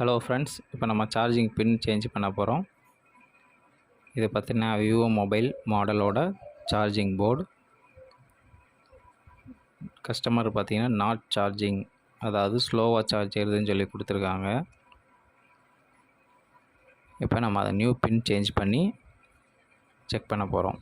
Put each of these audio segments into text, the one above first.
Hello friends, இப்போ நம்ம charging பின் change பண்ண போகிறோம். இது பார்த்தீங்கன்னா விவோ மொபைல் மாடலோட சார்ஜிங் போர்டு. கஸ்டமர் பார்த்தீங்கன்னா நாட் சார்ஜிங், அதாவது ஸ்லோவாக சார்ஜ் ஏறுதுன்னு சொல்லி கொடுத்துருக்காங்க. இப்போ நம்ம அதை நியூ பின் சேஞ்ச் பண்ணி செக் பண்ண போகிறோம்.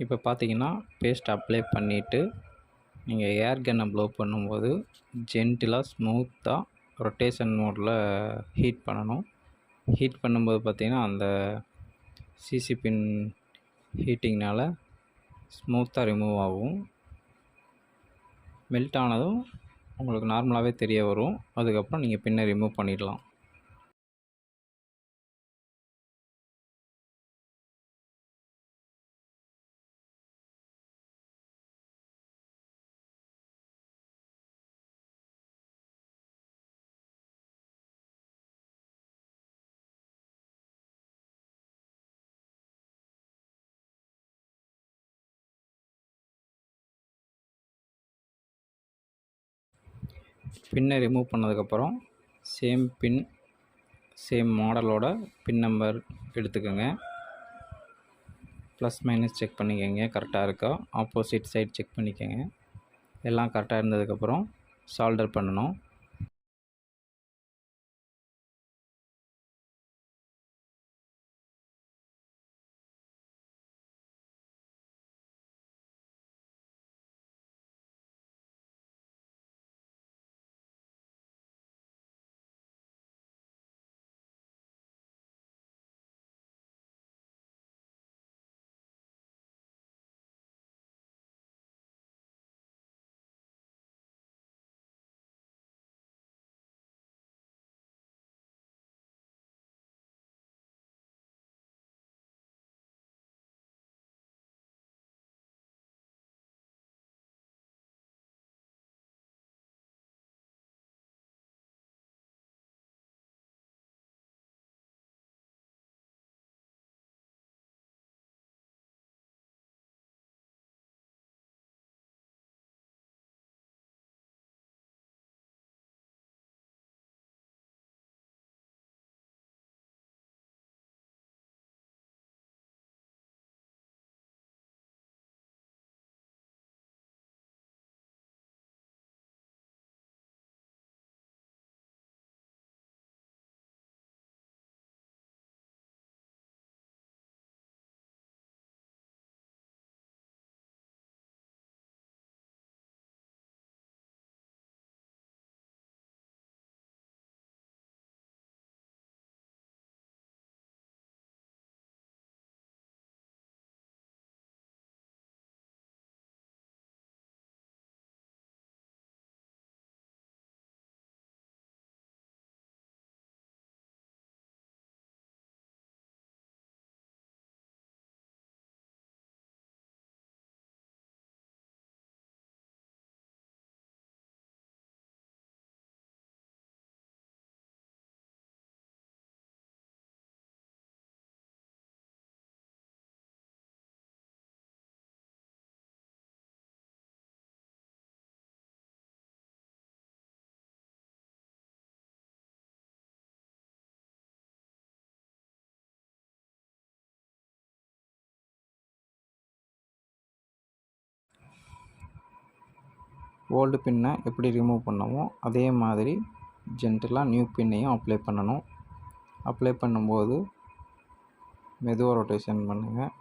இப்போ பார்த்தீங்கன்னா பேஸ்ட் அப்ளை பண்ணிவிட்டு நீங்கள் ஏர் கன்னை ப்ளோ பண்ணும்போது ஜென்டிலாக ஸ்மூத்தாக ரொட்டேஷன் மோடில் ஹீட் பண்ணணும். ஹீட் பண்ணும்போது பார்த்தீங்கன்னா அந்த சிசி பின் ஹீட்டிங்னால் ஸ்மூத்தாக ரிமூவ் ஆகும். மெல்ட் ஆனதும் உங்களுக்கு நார்மலாகவே தெரிய வரும். அதுக்கப்புறம் நீங்கள் பின்னை ரிமூவ் பண்ணிடலாம். பின்னை ரிமூவ் பண்ணதுக்கப்புறம் சேம் மாடலோட பின் நம்பர் எடுத்துக்கோங்க. ப்ளஸ் மைனஸ் செக் பண்ணிக்கோங்க, கரெக்டாக இருக்கா. ஆப்போசிட் சைட் செக் பண்ணிக்கோங்க. எல்லாம் கரெக்டாக இருந்ததுக்கப்புறம் சால்டர் பண்ணணும். ஓல்டு பின்னை எப்படி ரிமூவ் பண்ணமோ அதே மாதிரி ஜென்டலாக நியூ பின்னையும் அப்ளை பண்ணணும். அப்ளை பண்ணும்போது மெதுவாக ரொட்டேஷன் பண்ணுங்கள்.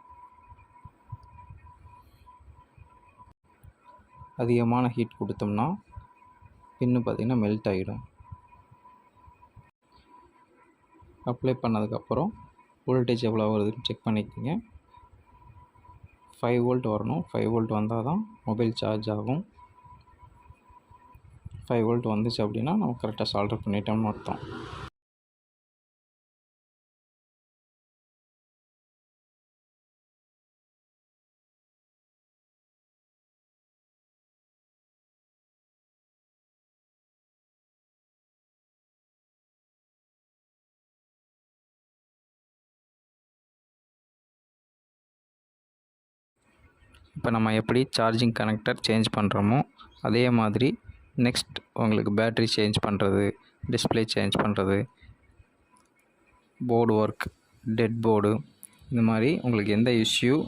அதிகமான ஹீட் கொடுத்தோம்னா பின்னு பார்த்திங்கன்னா மெல்ட் ஆகிடும். அப்ளை பண்ணதுக்கப்புறம் வோல்டேஜ் எவ்வளோ வருதுன்னு செக் பண்ணிக்கோங்க. 5 வோல்ட் வரணும். 5 வோல்ட் வந்தால் தான் மொபைல் சார்ஜ் ஆகும். 5 வோல்ட் வந்துச்சு அப்படின்னா நம்ம கரெக்டாக சால்டர் பண்ணிட்டோம்னு அர்த்தம். இப்போ நம்ம எப்படி சார்ஜிங் கனெக்டர் சேஞ்ச் பண்ணுறோமோ அதே மாதிரி நெக்ஸ்ட் உங்களுக்கு பேட்ரி சேஞ்ச் பண்ணுறது, டிஸ்பிளே சேஞ்ச் பண்ணுறது, போர்டு ஒர்க், டெட் போர்டு, இந்த மாதிரி உங்களுக்கு எந்த இஷ்யூ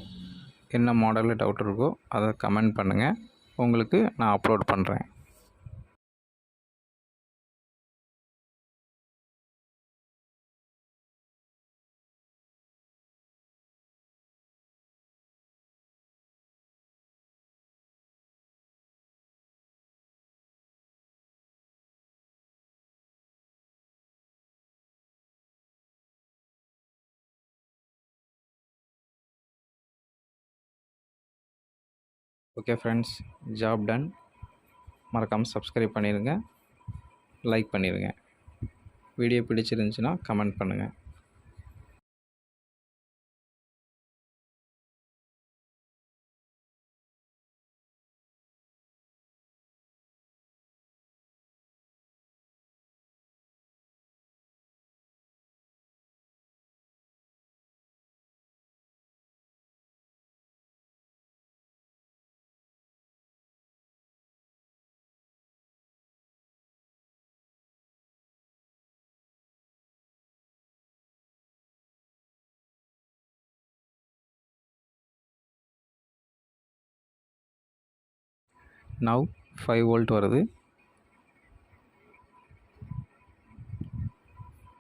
என்ன மாடலில் டவுட் இருக்கோ அதை கமெண்ட் பண்ணுங்கள். உங்களுக்கு நான் அப்லோட் பண்ணுறேன். Okay friends, job ton. மறக்காமல் சப்ஸ்கிரைப் பண்ணிடுங்க, லைக் பண்ணிடுங்க. வீடியோ பிடிச்சிருந்துச்சுன்னா கமெண்ட் பண்ணுங்கள். Now 5 வோல்ட் வருது.